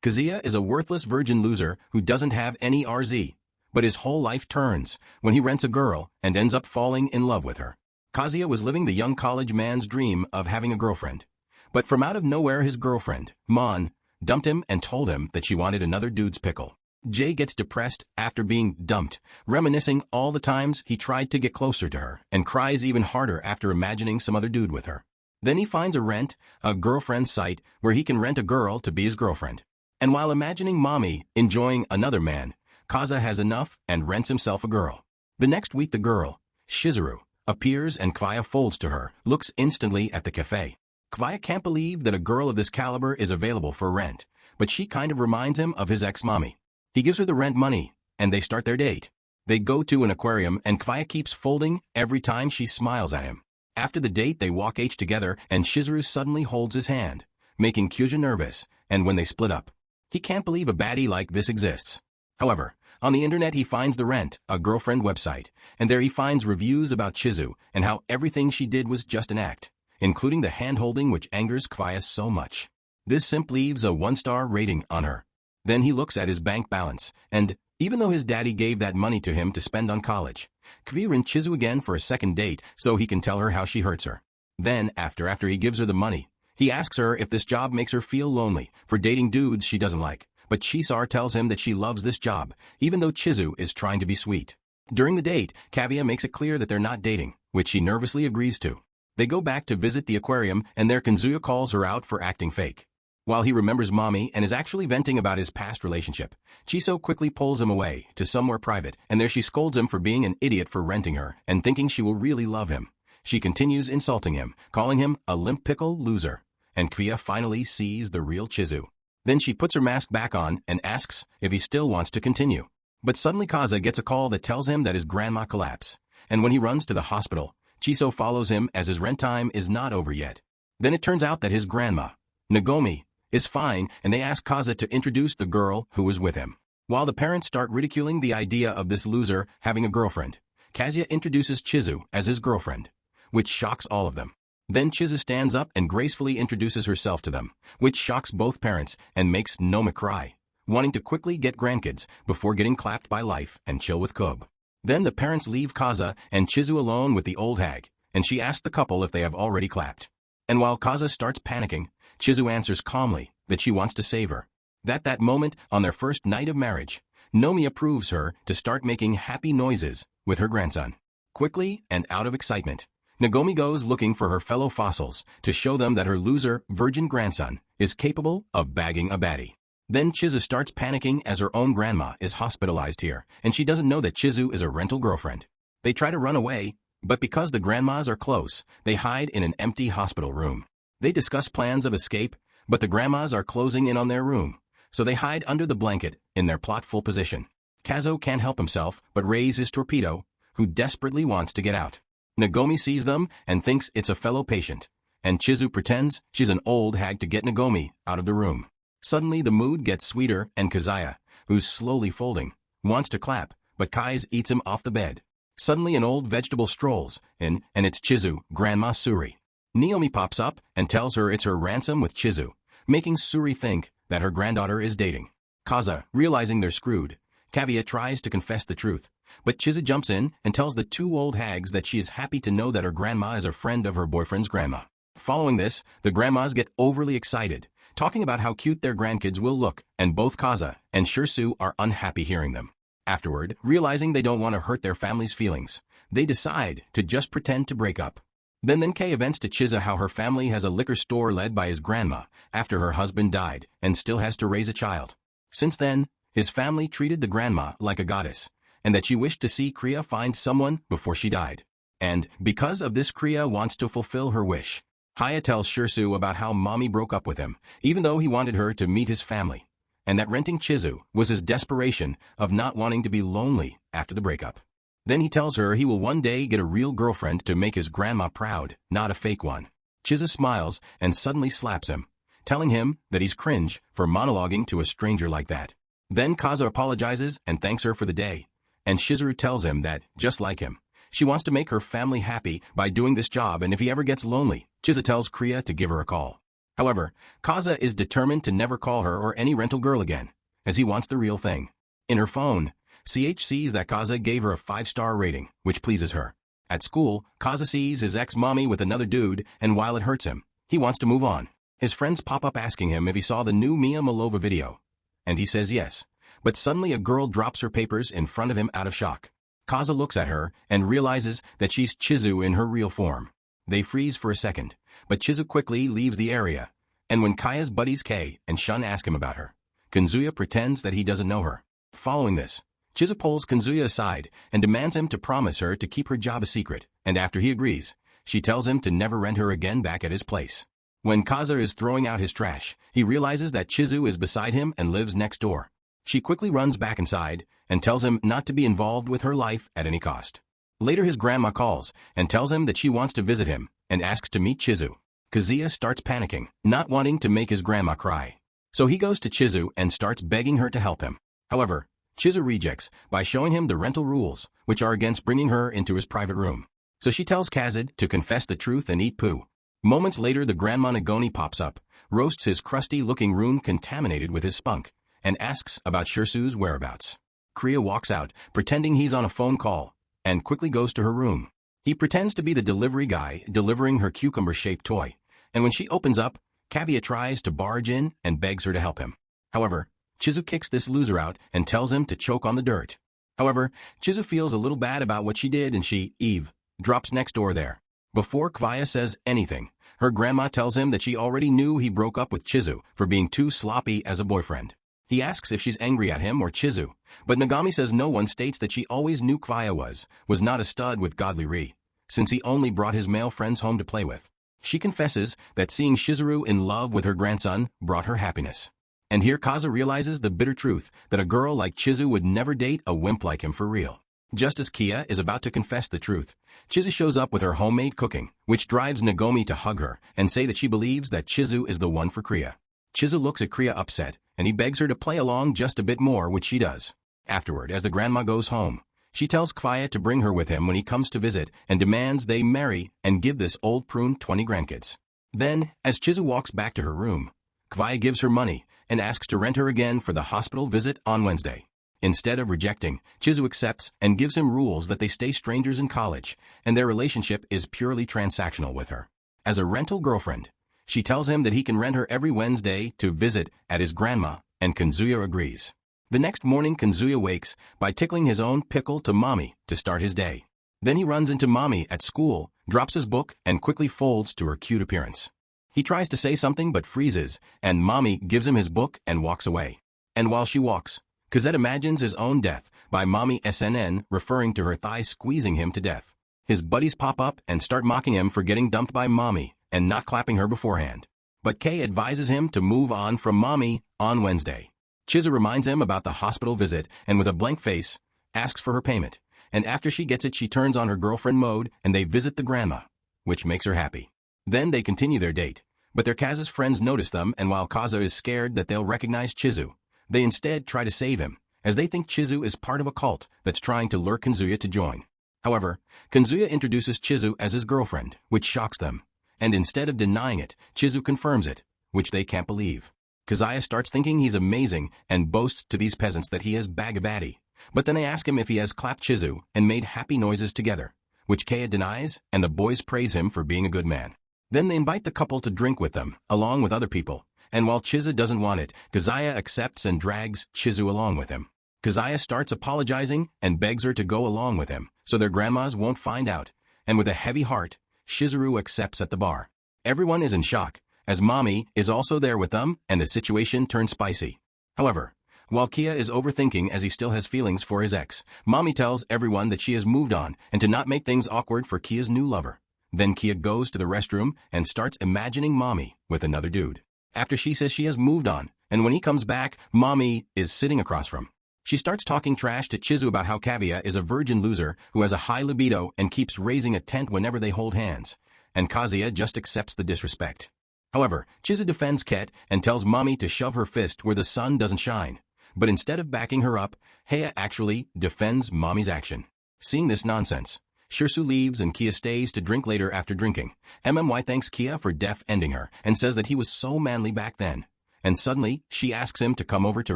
Kazuya is a worthless virgin loser who doesn't have any RZ, but his whole life turns when he rents a girl and ends up falling in love with her. Kazuya was living the young college man's dream of having a girlfriend. But from out of nowhere his girlfriend, Mon, dumped him and told him that she wanted another dude's pickle. Jay gets depressed after being dumped, reminiscing all the times he tried to get closer to her, and cries even harder after imagining some other dude with her. Then he finds a girlfriend site where he can rent a girl to be his girlfriend. And while imagining mommy enjoying another man, Kaza has enough and rents himself a girl. The next week the girl, Shizuru, appears and Kvaya folds to her, looks instantly at the cafe. Kvaya can't believe that a girl of this caliber is available for rent, but she kind of reminds him of his ex-mommy. He gives her the rent money, and they start their date. They go to an aquarium and Kvaya keeps folding every time she smiles at him. After the date they walk together and Shizuru suddenly holds his hand, making Kyuja nervous, and when they split up. He can't believe a baddie like this exists. However, on the internet he finds the Rent a Girlfriend website, and there he finds reviews about Chizu and how everything she did was just an act, including the hand-holding which angers Kvaya so much. This simp leaves a 1-star rating on her. Then he looks at his bank balance, and, even though his daddy gave that money to him to spend on college, Kvaya and Chizu again for a second date so he can tell her how she hurts her. Then, after he gives her the money, he asks her if this job makes her feel lonely for dating dudes she doesn't like, but Chisar tells him that she loves this job, even though Chizu is trying to be sweet. During the date, Kaguya makes it clear that they're not dating, which she nervously agrees to. They go back to visit the aquarium and there Kazuya calls her out for acting fake. While he remembers mommy and is actually venting about his past relationship, Chiso quickly pulls him away to somewhere private, and there she scolds him for being an idiot for renting her and thinking she will really love him. She continues insulting him, calling him a limp pickle loser, and Kvia finally sees the real Chizu. Then she puts her mask back on and asks if he still wants to continue. But suddenly Kaza gets a call that tells him that his grandma collapsed, and when he runs to the hospital, Chiso follows him as his rent time is not over yet. Then it turns out that his grandma, Nagomi, is fine, and they ask Kaza to introduce the girl who was with him. While the parents start ridiculing the idea of this loser having a girlfriend, Kazuya introduces Chizu as his girlfriend, which shocks all of them. Then Chizu stands up and gracefully introduces herself to them, which shocks both parents and makes Noma cry, wanting to quickly get grandkids before getting clapped by life and chill with Kub. Then the parents leave Kaza and Chizu alone with the old hag, and she asks the couple if they have already clapped. And while Kaza starts panicking, Chizu answers calmly that she wants to save her. That moment, on their first night of marriage, Nomi approves her to start making happy noises with her grandson. Quickly and out of excitement, Nagomi goes looking for her fellow fossils to show them that her loser, virgin grandson is capable of bagging a baddie. Then Chizu starts panicking as her own grandma is hospitalized here, and she doesn't know that Chizu is a rental girlfriend. They try to run away, but because the grandmas are close, they hide in an empty hospital room. They discuss plans of escape, but the grandmas are closing in on their room, so they hide under the blanket in their plotful position. Kazo can't help himself but raise his torpedo, who desperately wants to get out. Nagomi sees them and thinks it's a fellow patient, and Chizu pretends she's an old hag to get Nagomi out of the room. Suddenly the mood gets sweeter and Kazuya, who's slowly folding, wants to clap, but Kai's eats him off the bed. Suddenly an old vegetable strolls in, and it's Chizu, Grandma Suri. Naomi pops up and tells her it's her ransom with Chizu, making Suri think that her granddaughter is dating. Kaza, realizing they're screwed, Kaguya tries to confess the truth, but Chizu jumps in and tells the two old hags that she is happy to know that her grandma is a friend of her boyfriend's grandma. Following this, the grandmas get overly excited, talking about how cute their grandkids will look, and both Kaza and Shirsu are unhappy hearing them. Afterward, realizing they don't want to hurt their family's feelings, they decide to just pretend to break up. Then Kei events to Chizu how her family has a liquor store led by his grandma after her husband died and still has to raise a child. Since then, his family treated the grandma like a goddess, and that she wished to see Kriya find someone before she died. And, because of this, Kriya wants to fulfill her wish. Haya tells Shirsu about how mommy broke up with him, even though he wanted her to meet his family, and that renting Chizu was his desperation of not wanting to be lonely after the breakup. Then he tells her he will one day get a real girlfriend to make his grandma proud, not a fake one. Chizu smiles and suddenly slaps him, telling him that he's cringe for monologuing to a stranger like that. Then Kaza apologizes and thanks her for the day, and Shizuru tells him that, just like him, she wants to make her family happy by doing this job, and if he ever gets lonely, Chizu tells Kriya to give her a call. However, Kaza is determined to never call her or any rental girl again, as he wants the real thing. In her phone, CH sees that Kaza gave her a 5-star rating, which pleases her. At school, Kaza sees his ex-mommy with another dude, and while it hurts him, he wants to move on. His friends pop up asking him if he saw the new Mia Malova video, and he says yes. But suddenly a girl drops her papers in front of him out of shock. Kaza looks at her and realizes that she's Chizu in her real form. They freeze for a second, but Chizu quickly leaves the area, and when Kaya's buddies Kei and Shun ask him about her, Kanzuya pretends that he doesn't know her. Following this, Chizu pulls Kanzuya aside and demands him to promise her to keep her job a secret, and after he agrees, she tells him to never rent her again back at his place. When Kaza is throwing out his trash, he realizes that Chizu is beside him and lives next door. She quickly runs back inside and tells him not to be involved with her life at any cost. Later his grandma calls and tells him that she wants to visit him and asks to meet Chizu. Kazuya starts panicking, not wanting to make his grandma cry. So he goes to Chizu and starts begging her to help him. However, Chizu rejects by showing him the rental rules, which are against bringing her into his private room. So she tells Kazid to confess the truth and eat poo. Moments later the Grandma Nagoni pops up, roasts his crusty-looking room contaminated with his spunk, and asks about Shirsu's whereabouts. Kriya walks out, pretending he's on a phone call, and quickly goes to her room. He pretends to be the delivery guy delivering her cucumber-shaped toy, and when she opens up, Kaguya tries to barge in and begs her to help him. However, Chizu kicks this loser out and tells him to choke on the dirt. However, Chizu feels a little bad about what she did and she, Eve, drops next door there. Before Kaguya says anything, her grandma tells him that she already knew he broke up with Chizu for being too sloppy as a boyfriend. He asks if she's angry at him or Chizu, but Nagami says no one states that she always knew Kaguya was not a stud with godly re, since he only brought his male friends home to play with. She confesses that seeing Shizuru in love with her grandson brought her happiness. And here Kaza realizes the bitter truth that a girl like Chizu would never date a wimp like him for real. Just as Kia is about to confess the truth, Chizu shows up with her homemade cooking, which drives Nagomi to hug her and say that she believes that Chizu is the one for Kriya. Chizu looks at Kriya upset, and he begs her to play along just a bit more, which she does. Afterward, as the grandma goes home, she tells Kaguya to bring her with him when he comes to visit and demands they marry and give this old prune 20 grandkids. Then, as Chizu walks back to her room, Kaguya gives her money and asks to rent her again for the hospital visit on Wednesday. Instead of rejecting, Chizu accepts and gives him rules that they stay strangers in college, and their relationship is purely transactional with her. As a rental girlfriend, she tells him that he can rent her every Wednesday to visit at his grandma, and Kanzuya agrees. The next morning Kanzuya wakes by tickling his own pickle to Mommy to start his day. Then he runs into Mommy at school, drops his book, and quickly folds to her cute appearance. He tries to say something but freezes, and Mommy gives him his book and walks away. And while she walks, Kazet imagines his own death by Mommy SNN referring to her thighs squeezing him to death. His buddies pop up and start mocking him for getting dumped by Mommy and not clapping her beforehand. But Kei advises him to move on from Mommy on Wednesday. Chizu reminds him about the hospital visit and with a blank face, asks for her payment. And after she gets it she turns on her girlfriend mode and they visit the grandma, which makes her happy. Then they continue their date, but their Kaza's friends notice them and while Kaza is scared that they'll recognize Chizu, they instead try to save him, as they think Chizu is part of a cult that's trying to lure Kanzuya to join. However, Kanzuya introduces Chizu as his girlfriend, which shocks them. And instead of denying it, Chizu confirms it, which they can't believe. Kazuya starts thinking he's amazing and boasts to these peasants that he has Bagabadi. But then they ask him if he has clapped Chizu and made happy noises together, which Kea denies, and the boys praise him for being a good man. Then they invite the couple to drink with them, along with other people. And while Chizu doesn't want it, Kazuya accepts and drags Chizu along with him. Kazuya starts apologizing and begs her to go along with him, so their grandmas won't find out. And with a heavy heart, Shizuru accepts at the bar. Everyone is in shock, as Mommy is also there with them, and the situation turns spicy. However, while Kia is overthinking as he still has feelings for his ex, Mommy tells everyone that she has moved on and to not make things awkward for Kia's new lover. Then Kia goes to the restroom and starts imagining Mommy with another dude. After she says she has moved on, and when he comes back, Mommy is sitting across from. She starts talking trash to Chizu about how Kaguya is a virgin loser who has a high libido and keeps raising a tent whenever they hold hands, and Kazuya just accepts the disrespect. However, Chizu defends Ket and tells Mommy to shove her fist where the sun doesn't shine. But instead of backing her up, Heya actually defends Mommy's action. Seeing this nonsense, Shirsu leaves and Kia stays to drink later. After drinking, MMY thanks Kia for ending her and says that he was so manly back then. And suddenly, she asks him to come over to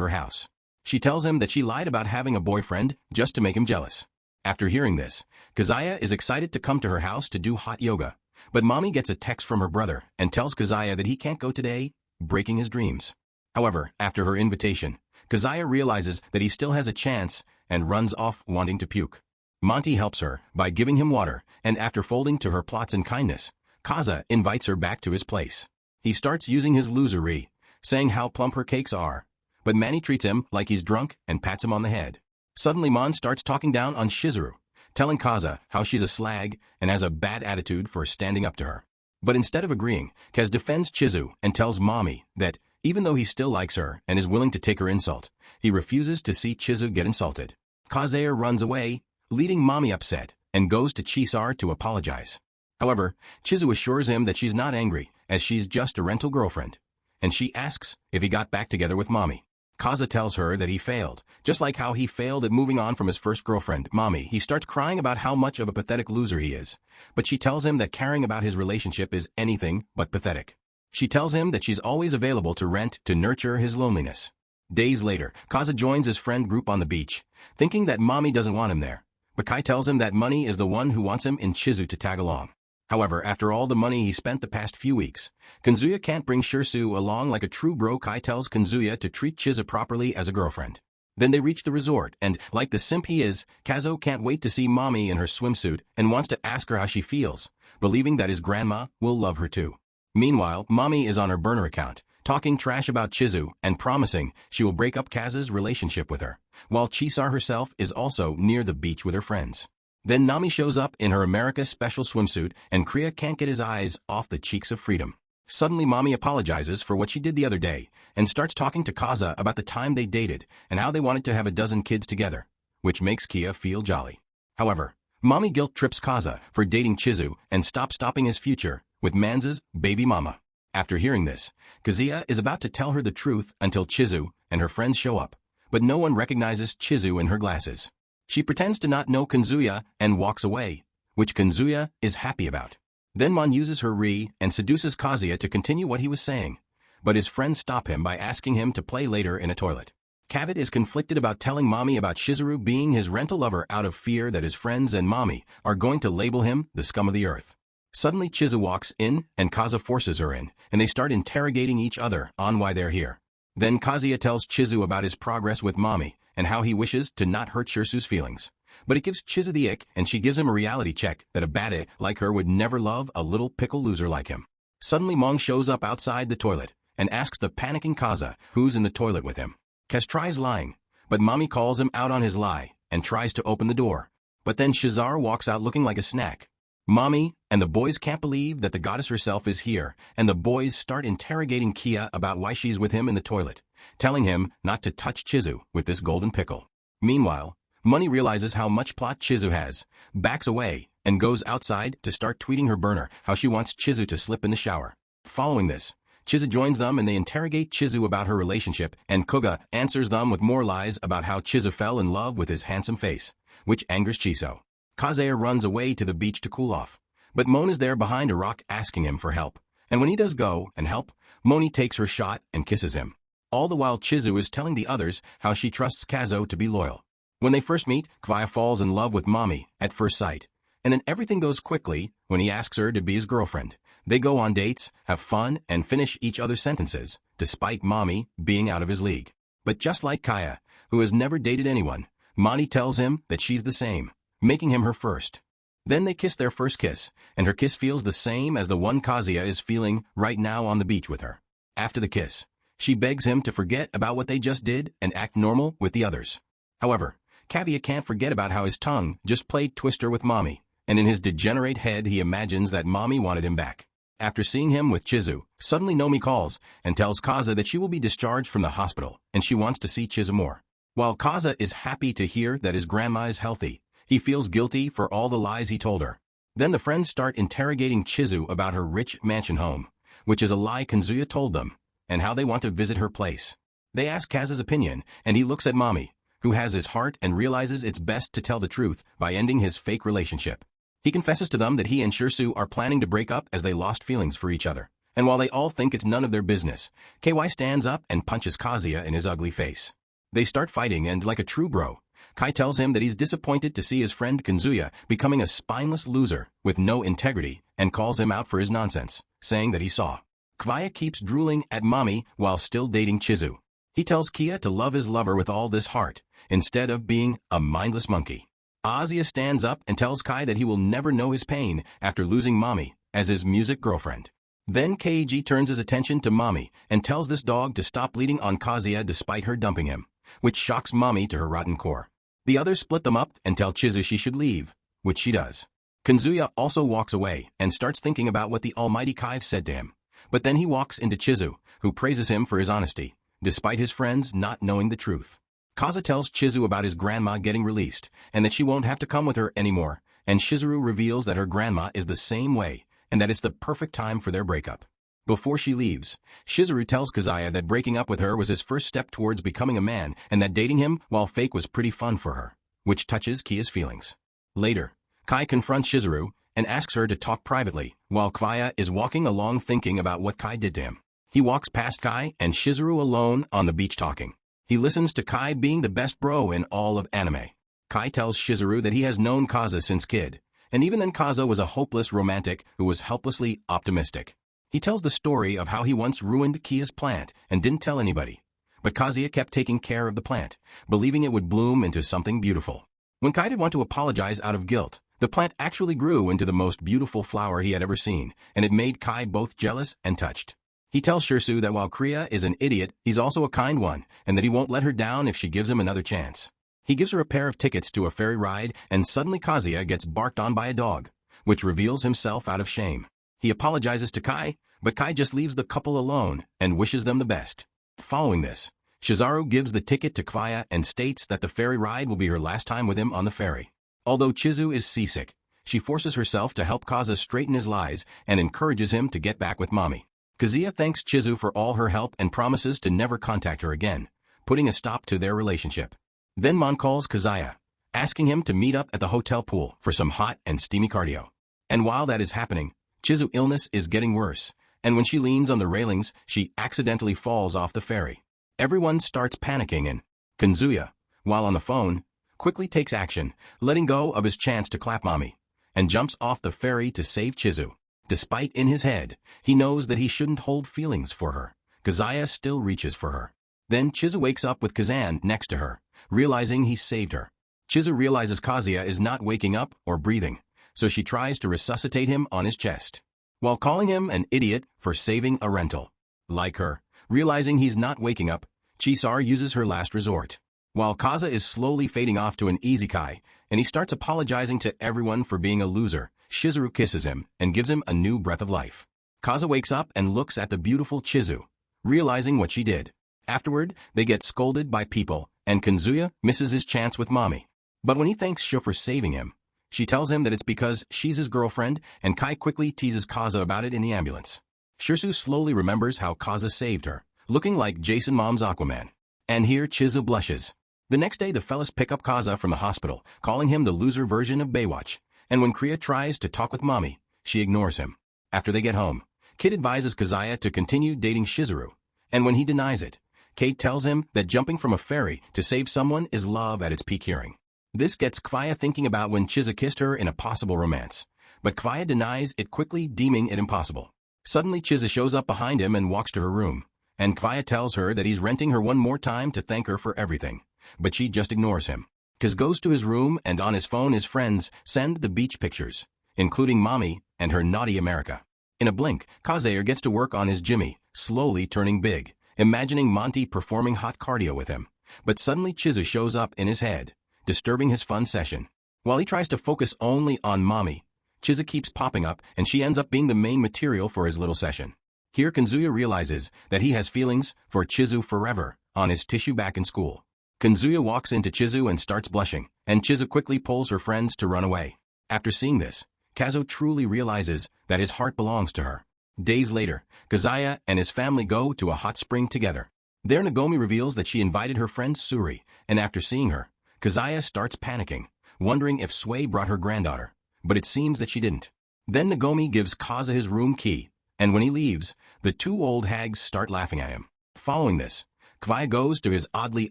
her house. She tells him that she lied about having a boyfriend just to make him jealous. After hearing this, Kazuya is excited to come to her house to do hot yoga. But mommy gets a text from her brother and tells Kazuya that he can't go today, breaking his dreams. However, after her invitation, Kazuya realizes that he still has a chance and runs off wanting to puke. Monty helps her by giving him water, and after folding to her plots and kindness, Kaza invites her back to his place. He starts using his losery, saying how plump her cakes are, but Manny treats him like he's drunk and pats him on the head. Suddenly Mon starts talking down on Shizuru, telling Kaza how she's a slag and has a bad attitude for standing up to her. But instead of agreeing, Kaz defends Chizu and tells Mommy that, even though he still likes her and is willing to take her insult, he refuses to see Chizu get insulted. Kazuya runs away, leading Mommy upset, and goes to Chisar to apologize. However, Chizu assures him that she's not angry, as she's just a rental girlfriend, and she asks if he got back together with Mommy. Kaza tells her that he failed, just like how he failed at moving on from his first girlfriend, Mommy. He starts crying about how much of a pathetic loser he is, but she tells him that caring about his relationship is anything but pathetic. She tells him that she's always available to rent to nurture his loneliness. Days later, Kaza joins his friend group on the beach, thinking that Mommy doesn't want him there, but Kai tells him that Money is the one who wants him and Chizu to tag along. However, after all the money he spent the past few weeks, Kazuya can't bring Shirsu along like a true bro. Kai tells Kazuya to treat Chizu properly as a girlfriend. Then they reach the resort, and, like the simp he is, Kazo can't wait to see Mommy in her swimsuit and wants to ask her how she feels, believing that his grandma will love her too. Meanwhile, Mommy is on her burner account, talking trash about Chizu and promising she will break up Kaz's relationship with her, while Chisar herself is also near the beach with her friends. Then Nami shows up in her America special swimsuit, and Kriya can't get his eyes off the cheeks of freedom. Suddenly Mommy apologizes for what she did the other day, and starts talking to Kaza about the time they dated and how they wanted to have a dozen kids together, which makes Kia feel jolly. However, Mommy guilt trips Kaza for dating Chizu and stopping his future with Manza's baby mama. After hearing this, Kazuya is about to tell her the truth until Chizu and her friends show up, but no one recognizes Chizu in her glasses. She pretends to not know Kazuya and walks away, which Kazuya is happy about. Then Mon uses her and seduces Kazuya to continue what he was saying, but his friends stop him by asking him to play later in a toilet. Kavit is conflicted about telling Mommy about Shizuru being his rental lover out of fear that his friends and Mommy are going to label him the scum of the earth. Suddenly Chizu walks in and Kaza forces her in, and they start interrogating each other on why they're here. Then Kazuya tells Chizu about his progress with Mommy and how he wishes to not hurt Shirsu's feelings. But it gives Chizu the ick, and she gives him a reality check that a bad like her would never love a little pickle loser like him. Suddenly Mong shows up outside the toilet and asks the panicking Kaza who's in the toilet with him. Kaz tries lying, but Mommy calls him out on his lie and tries to open the door. But then Shizar walks out looking like a snack. Mommy and the boys can't believe that the goddess herself is here, and the boys start interrogating Kia about why she's with him in the toilet, telling him not to touch Chizu with this golden pickle. Meanwhile, Money realizes how much plot Chizu has, backs away, and goes outside to start tweeting her burner how she wants Chizu to slip in the shower. Following this, Chizu joins them and they interrogate Chizu about her relationship, and Koga answers them with more lies about how Chizu fell in love with his handsome face, which angers Chiso. Kazuya runs away to the beach to cool off, but Mon is there behind a rock asking him for help, and when he does go and help, Moni takes her shot and kisses him. All the while Chizu is telling the others how she trusts Kazo to be loyal. When they first meet, Kvaya falls in love with Mommy at first sight, and then everything goes quickly when he asks her to be his girlfriend. They go on dates, have fun, and finish each other's sentences, despite Mommy being out of his league. But just like Kaya, who has never dated anyone, Moni tells him that she's the same, making him her first. Then they kiss their first kiss, and her kiss feels the same as the one Kazuya is feeling right now on the beach with her. After the kiss, she begs him to forget about what they just did and act normal with the others. However, Kaguya can't forget about how his tongue just played Twister with Mommy, and in his degenerate head he imagines that Mommy wanted him back. After seeing him with Chizu, suddenly Nomi calls and tells Kaza that she will be discharged from the hospital and she wants to see Chizu more. While Kaza is happy to hear that his grandma is healthy, he feels guilty for all the lies he told her. Then the friends start interrogating Chizu about her rich mansion home, which is a lie Kazuya told them, and how they want to visit her place. They ask Kaza's opinion, and he looks at Mommy, who has his heart and realizes it's best to tell the truth by ending his fake relationship. He confesses to them that he and Shirsu are planning to break up as they lost feelings for each other. And while they all think it's none of their business, KY stands up and punches Kazuya in his ugly face. They start fighting and, like a true bro, Kai tells him that he's disappointed to see his friend Kazuya becoming a spineless loser with no integrity and calls him out for his nonsense, saying that he saw. Kazuya keeps drooling at Mami while still dating Chizu. He tells Kia to love his lover with all this heart, instead of being a mindless monkey. Kazuya stands up and tells Kai that he will never know his pain after losing Mami as his music girlfriend. Then Keiji turns his attention to Mami and tells this dog to stop bleeding on Kazuya despite her dumping him, which shocks Mami to her rotten core. The others split them up and tell Chizu she should leave, which she does. Kazuya also walks away and starts thinking about what the almighty Kai said to him. But then he walks into Chizu, who praises him for his honesty, despite his friends not knowing the truth. Kaza tells Chizu about his grandma getting released and that she won't have to come with her anymore, and Shizuru reveals that her grandma is the same way and that it's the perfect time for their breakup. Before she leaves, Shizuru tells Kazuya that breaking up with her was his first step towards becoming a man and that dating him while fake was pretty fun for her, which touches Kia's feelings. Later, Kai confronts Shizuru and asks her to talk privately, while Kazuya is walking along thinking about what Kai did to him. He walks past Kai and Shizuru alone on the beach talking. He listens to Kai being the best bro in all of anime. Kai tells Shizuru that he has known Kaza since kid, and even then Kaza was a hopeless romantic who was helplessly optimistic. He tells the story of how he once ruined Kia's plant and didn't tell anybody. But Kazuya kept taking care of the plant, believing it would bloom into something beautiful. When Kai did want to apologize out of guilt, the plant actually grew into the most beautiful flower he had ever seen, and it made Kai both jealous and touched. He tells Shirsu that while Kriya is an idiot, he's also a kind one, and that he won't let her down if she gives him another chance. He gives her a pair of tickets to a ferry ride, and suddenly Kazuya gets barked on by a dog, which reveals himself out of shame. He apologizes to Kai, but Kai just leaves the couple alone and wishes them the best. Following this, Shizaru gives the ticket to Kazuya and states that the ferry ride will be her last time with him on the ferry. Although Chizu is seasick, she forces herself to help Kaza straighten his lies and encourages him to get back with Mami. Kazuya thanks Chizu for all her help and promises to never contact her again, putting a stop to their relationship. Then Mon calls Kazuya, asking him to meet up at the hotel pool for some hot and steamy cardio. And while that is happening, Chizu's illness is getting worse, and when she leans on the railings, she accidentally falls off the ferry. Everyone starts panicking and Kazuya, while on the phone, quickly takes action, letting go of his chance to clap Mami, and jumps off the ferry to save Chizu. Despite in his head, he knows that he shouldn't hold feelings for her. Kazuya still reaches for her. Then Chizu wakes up with Kazan next to her, realizing he saved her. Chizu realizes Kazuya is not waking up or breathing, so she tries to resuscitate him on his chest, while calling him an idiot for saving a rental. Like her, realizing he's not waking up, Chisar uses her last resort. While Kaza is slowly fading off to an isekai, and he starts apologizing to everyone for being a loser, Shizuru kisses him and gives him a new breath of life. Kaza wakes up and looks at the beautiful Chizu, realizing what she did. Afterward, they get scolded by people, and Kazuya misses his chance with Mami. But when he thanks Shu for saving him, she tells him that it's because she's his girlfriend, and Kai quickly teases Kaza about it in the ambulance. Shirsu slowly remembers how Kaza saved her, looking like Jason Mom's Aquaman. And here Chizu blushes. The next day the fellas pick up Kaza from the hospital, calling him the loser version of Baywatch, and when Kriya tries to talk with Mami, she ignores him. After they get home, Kid advises Kazuya to continue dating Shizuru, and when he denies it, Kate tells him that jumping from a ferry to save someone is love at its peak hearing. This gets Kazuya thinking about when Chizu kissed her in a possible romance, but Kazuya denies it quickly, deeming it impossible. Suddenly Chizu shows up behind him and walks to her room, and Kazuya tells her that he's renting her one more time to thank her for everything, but she just ignores him. Kaz goes to his room and on his phone his friends send the beach pictures, including Mami and her naughty America. In a blink, Kazuya gets to work on his Jimmy, slowly turning big, imagining Monty performing hot cardio with him. But suddenly Chizu shows up in his head, disturbing his fun session. While he tries to focus only on Mami, Chizu keeps popping up and she ends up being the main material for his little session. Here Kazuya realizes that he has feelings for Chizu forever, on his tissue back in school. Kazuya walks into Chizu and starts blushing, and Chizu quickly pulls her friends to run away. After seeing this, Kazo truly realizes that his heart belongs to her. Days later, Kazuya and his family go to a hot spring together. There Nagomi reveals that she invited her friend Suri, and after seeing her, Kazuya starts panicking, wondering if Sui brought her granddaughter. but it seems that she didn't. Then Nagomi gives Kaza his room key, and when he leaves, the two old hags start laughing at him. Following this, Kvaya goes to his oddly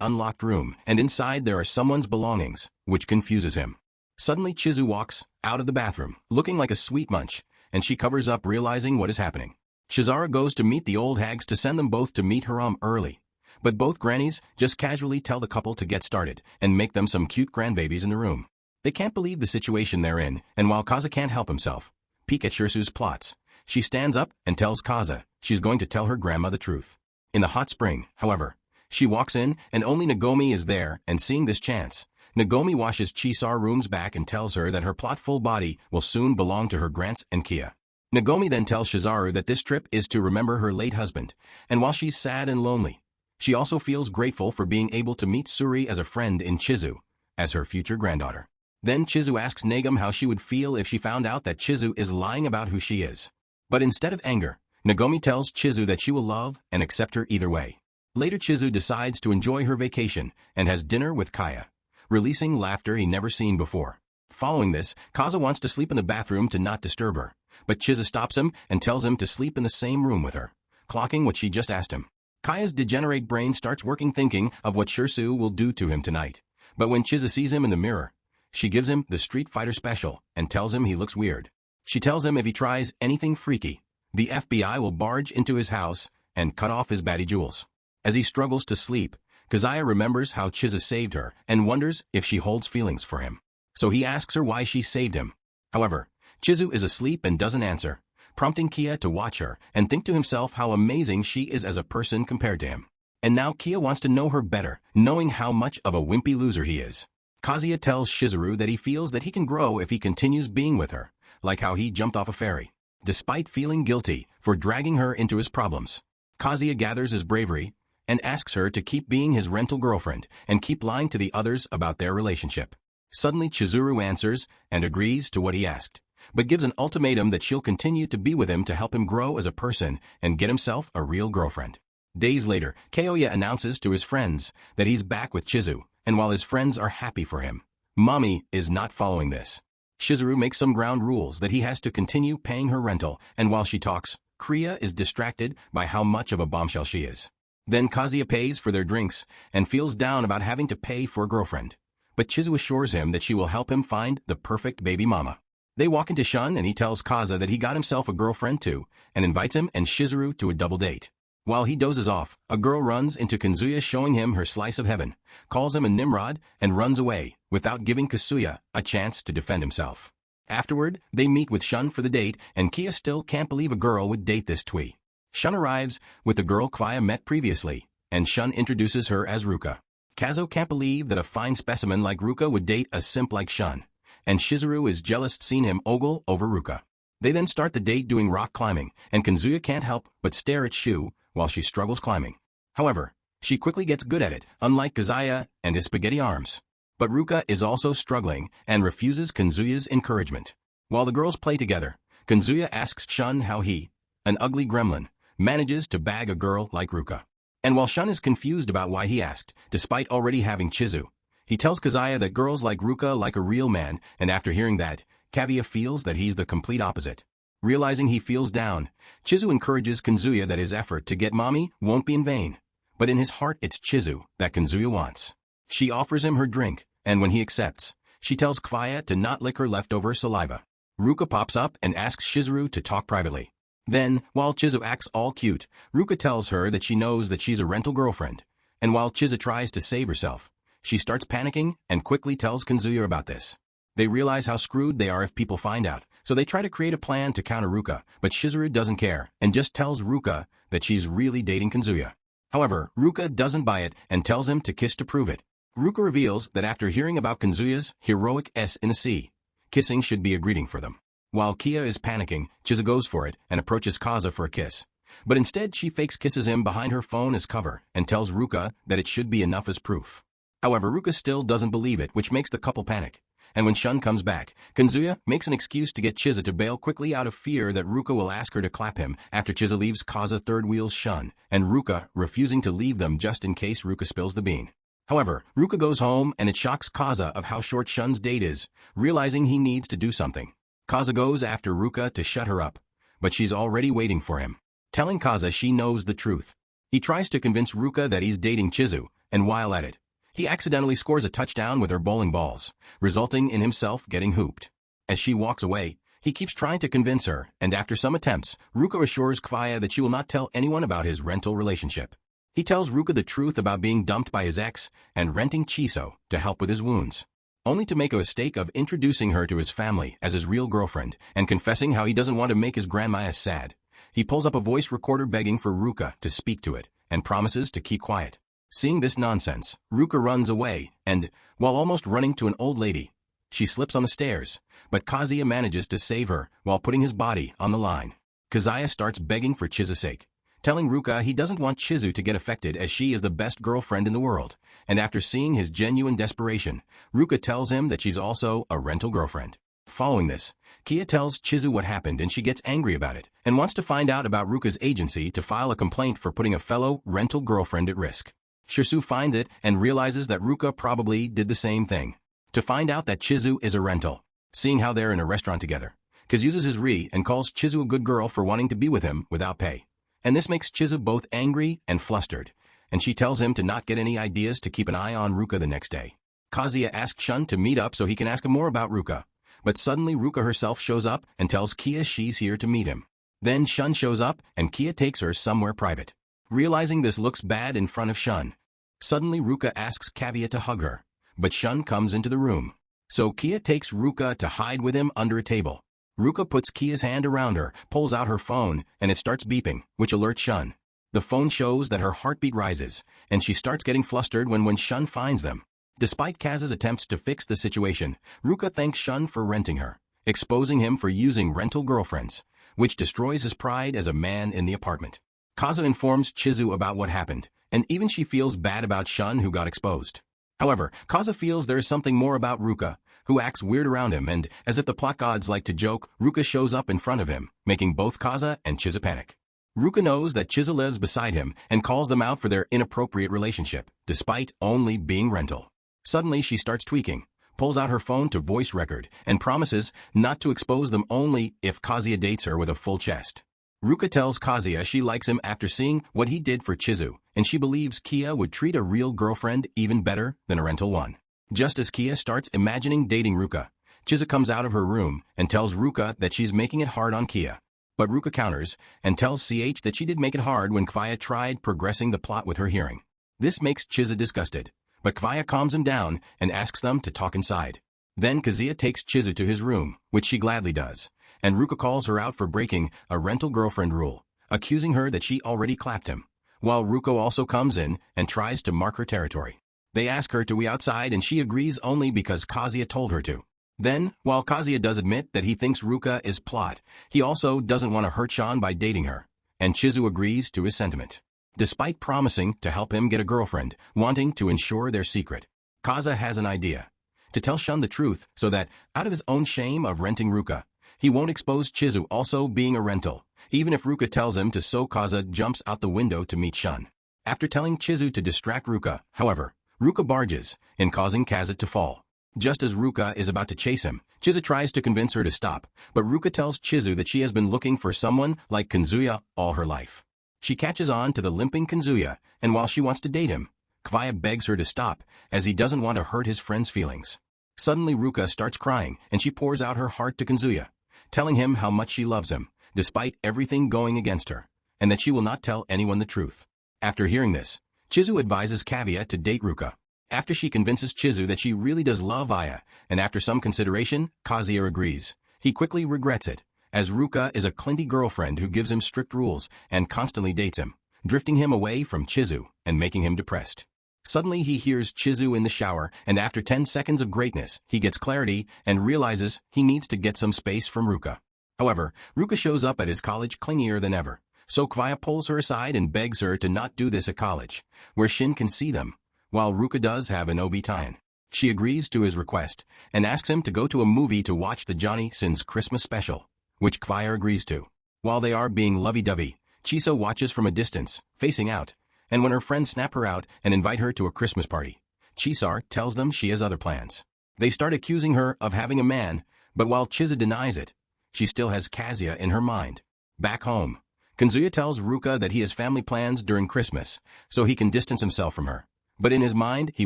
unlocked room, and inside there are someone's belongings, which confuses him. Suddenly Chizu walks out of the bathroom, looking like a sweet munch, and she covers up realizing what is happening. Shizara goes to meet the old hags to send them both to meet Haram early, but both grannies just casually tell the couple to get started and make them some cute grandbabies in the room. They can't believe the situation they're in, and while Kaza can't help himself peek at Shirsu's plots, she stands up and tells Kaza she's going to tell her grandma the truth. In the hot spring, however, she walks in and only Nagomi is there, and seeing this chance, Nagomi washes Chisar room's back and tells her that her plotful body will soon belong to her Grants and Kia. Nagomi then tells Shizaru that this trip is to remember her late husband, and while she's sad and lonely, she also feels grateful for being able to meet Suri as a friend in Chizu, as her future granddaughter. Then Chizu asks Nagam how she would feel if she found out that Chizu is lying about who she is. But instead of anger, Nagomi tells Chizu that she will love and accept her either way. Later Chizu decides to enjoy her vacation and has dinner with Kaya, releasing laughter he never seen before. Following this, Kaza wants to sleep in the bathroom to not disturb her, but Chizu stops him and tells him to sleep in the same room with her, clocking what she just asked him. Kaya's degenerate brain starts working thinking of what Shirsu will do to him tonight, but when Chizu sees him in the mirror, she gives him the Street Fighter special and tells him he looks weird. She tells him if he tries anything freaky, the FBI will barge into his house and cut off his baddie jewels. As he struggles to sleep, Kazuya remembers how Chizu saved her and wonders if she holds feelings for him. So he asks her why she saved him. However, Chizu is asleep and doesn't answer, prompting Kia to watch her and think to himself how amazing she is as a person compared to him. And now Kia wants to know her better, knowing how much of a wimpy loser he is. Kazuya tells Shizuru that he feels that he can grow if he continues being with her, like how he jumped off a ferry. Despite feeling guilty for dragging her into his problems, Kazuya gathers his bravery and asks her to keep being his rental girlfriend and keep lying to the others about their relationship. Suddenly Chizuru answers and agrees to what he asked, but gives an ultimatum that she'll continue to be with him to help him grow as a person and get himself a real girlfriend. Days later, Kaoya announces to his friends that he's back with Chizu, and while his friends are happy for him, Mommy is not following this. Shizuru makes some ground rules that he has to continue paying her rental, and while she talks, Kriya is distracted by how much of a bombshell she is. Then Kazuya pays for their drinks and feels down about having to pay for a girlfriend, but Chizu assures him that she will help him find the perfect baby mama. They walk into Shun and he tells Kaza that he got himself a girlfriend too, and invites him and Shizuru to a double date. While he dozes off, a girl runs into Kazuya showing him her slice of heaven, calls him a Nimrod, and runs away, without giving Kazuya a chance to defend himself. Afterward, they meet with Shun for the date, and Kia still can't believe a girl would date this twee. Shun arrives with the girl Kvaya met previously, and Shun introduces her as Ruka. Kazo can't believe that a fine specimen like Ruka would date a simp like Shun, and Shizuru is jealous seeing him ogle over Ruka. They then start the date doing rock climbing, and Kazuya can't help but stare at Shu while she struggles climbing. However, she quickly gets good at it, unlike Kazuya and his spaghetti arms. But Ruka is also struggling and refuses Kazuya's encouragement. While the girls play together, Kazuya asks Shun how he, an ugly gremlin, manages to bag a girl like Ruka. And while Shun is confused about why he asked, despite already having Chizu, he tells Kazuya that girls like Ruka like a real man, and after hearing that, Kaguya feels that he's the complete opposite. Realizing he feels down, Chizu encourages Kazuya that his effort to get Mommy won't be in vain. But in his heart it's Chizu that Kazuya wants. She offers him her drink, and when he accepts, she tells Kvaya to not lick her leftover saliva. Ruka pops up and asks Shizuru to talk privately. Then, while Chizu acts all cute, Ruka tells her that she knows that she's a rental girlfriend, and while Chizu tries to save herself, she starts panicking and quickly tells Kazuya about this. They realize how screwed they are if people find out, so they try to create a plan to counter Ruka, but Shizuru doesn't care and just tells Ruka that she's really dating Kazuya. However, Ruka doesn't buy it and tells him to kiss to prove it. Ruka reveals that after hearing about Kazuya's heroic S in the sea, kissing should be a greeting for them. While Kia is panicking, Chizu goes for it and approaches Kaza for a kiss. But instead she fakes kisses him behind her phone as cover and tells Ruka that it should be enough as proof. However, Ruka still doesn't believe it, which makes the couple panic. And when Shun comes back, Kazuya makes an excuse to get Chizu to bail quickly out of fear that Ruka will ask her to clap him after Chizu leaves Kaza third wheels Shun, and Ruka refusing to leave them just in case Ruka spills the bean. However, Ruka goes home and it shocks Kaza of how short Shun's date is, realizing he needs to do something. Kaza goes after Ruka to shut her up, but she's already waiting for him, telling Kaza she knows the truth. He tries to convince Ruka that he's dating Chizu, and while at it, he accidentally scores a touchdown with her bowling balls, resulting in himself getting hooped. As she walks away, he keeps trying to convince her, and after some attempts, Ruka assures Kvaya that she will not tell anyone about his rental relationship. He tells Ruka the truth about being dumped by his ex and renting Chiso to help with his wounds, only to make a mistake of introducing her to his family as his real girlfriend and confessing how he doesn't want to make his grandma sad. He pulls up a voice recorder begging for Ruka to speak to it and promises to keep quiet. Seeing this nonsense, Ruka runs away and, while almost running to an old lady, she slips on the stairs, but Kazuya manages to save her while putting his body on the line. Kazuya starts begging for Chizu's sake, telling Ruka he doesn't want Chizu to get affected as she is the best girlfriend in the world, and after seeing his genuine desperation, Ruka tells him that she's also a rental girlfriend. Following this, Kia tells Chizu what happened and she gets angry about it and wants to find out about Ruka's agency to file a complaint for putting a fellow rental girlfriend at risk. Shirsu finds it and realizes that Ruka probably did the same thing. To find out that Chizu is a rental. Seeing how they're in a restaurant together, Kaz uses his re and calls Chizu a good girl for wanting to be with him without pay. And this makes Chizu both angry and flustered, and she tells him to not get any ideas to keep an eye on Ruka the next day. Kazuya asks Shun to meet up so he can ask him more about Ruka, but suddenly Ruka herself shows up and tells Kia she's here to meet him. Then Shun shows up and Kia takes her somewhere private. Realizing this looks bad in front of Shun, suddenly Ruka asks Kaguya to hug her, but Shun comes into the room. So Kia takes Ruka to hide with him under a table. Ruka puts Kia's hand around her, pulls out her phone, and it starts beeping, which alerts Shun. The phone shows that her heartbeat rises, and she starts getting flustered when Shun finds them. Despite Kaz's attempts to fix the situation, Ruka thanks Shun for renting her, exposing him for using rental girlfriends, which destroys his pride as a man in the apartment. Kaza informs Chizu about what happened, and even she feels bad about Shun who got exposed. However, Kaza feels there is something more about Ruka, who acts weird around him, and, as if the plot gods like to joke, Ruka shows up in front of him, making both Kaza and Chizu panic. Ruka knows that Chizu lives beside him and calls them out for their inappropriate relationship, despite only being rental. Suddenly she starts tweaking, pulls out her phone to voice record, and promises not to expose them only if Kazuya dates her with a full chest. Ruka tells Kazuya she likes him after seeing what he did for Chizu, and she believes Kia would treat a real girlfriend even better than a rental one. Just as Kia starts imagining dating Ruka, Chizu comes out of her room and tells Ruka that she's making it hard on Kia. But Ruka counters and tells CH that she did make it hard when Kvaya tried progressing the plot with her hearing. This makes Chizu disgusted, but Kvaya calms him down and asks them to talk inside. Then Kazuya takes Chizu to his room, which she gladly does, and Ruka calls her out for breaking a rental girlfriend rule, accusing her that she already clapped him, while Ruka also comes in and tries to mark her territory. They ask her to wait outside and she agrees only because Kazuya told her to. Then, while Kazuya does admit that he thinks Ruka is plot, he also doesn't want to hurt Shun by dating her, and Chizu agrees to his sentiment. Despite promising to help him get a girlfriend, wanting to ensure their secret, Kaza has an idea. To tell Shun the truth so that, out of his own shame of renting Ruka, he won't expose Chizu also being a rental, even if Ruka tells him to, so Kaza jumps out the window to meet Shun. After telling Chizu to distract Ruka, however, Ruka barges in causing Kaza to fall. Just as Ruka is about to chase him, Chizu tries to convince her to stop, but Ruka tells Chizu that she has been looking for someone like Kanzuya all her life. She catches on to the limping Kanzuya, and while she wants to date him, Kvaya begs her to stop, as he doesn't want to hurt his friend's feelings. Suddenly Ruka starts crying, and she pours out her heart to Kanzuya, telling him how much she loves him, despite everything going against her, and that she will not tell anyone the truth. After hearing this, Chizu advises Kaguya to date Ruka. After she convinces Chizu that she really does love Aya, and after some consideration, Kazuya agrees. He quickly regrets it, as Ruka is a clingy girlfriend who gives him strict rules and constantly dates him, drifting him away from Chizu and making him depressed. Suddenly he hears Chizu in the shower, and after 10 seconds of greatness, he gets clarity and realizes he needs to get some space from Ruka. However, Ruka shows up at his college clingier than ever, so Kvaya pulls her aside and begs her to not do this at college, where Shin can see them, while Ruka does have an OB tie-in. She agrees to his request and asks him to go to a movie to watch the Johnny Sins Christmas special, which Kvaya agrees to. While they are being lovey-dovey, Chiso watches from a distance, facing out, and when her friends snap her out and invite her to a Christmas party, Chisar tells them she has other plans. They start accusing her of having a man, but while Chizu denies it, she still has Kazuya in her mind. Back home, Kazuya tells Ruka that he has family plans during Christmas, so he can distance himself from her. But in his mind, he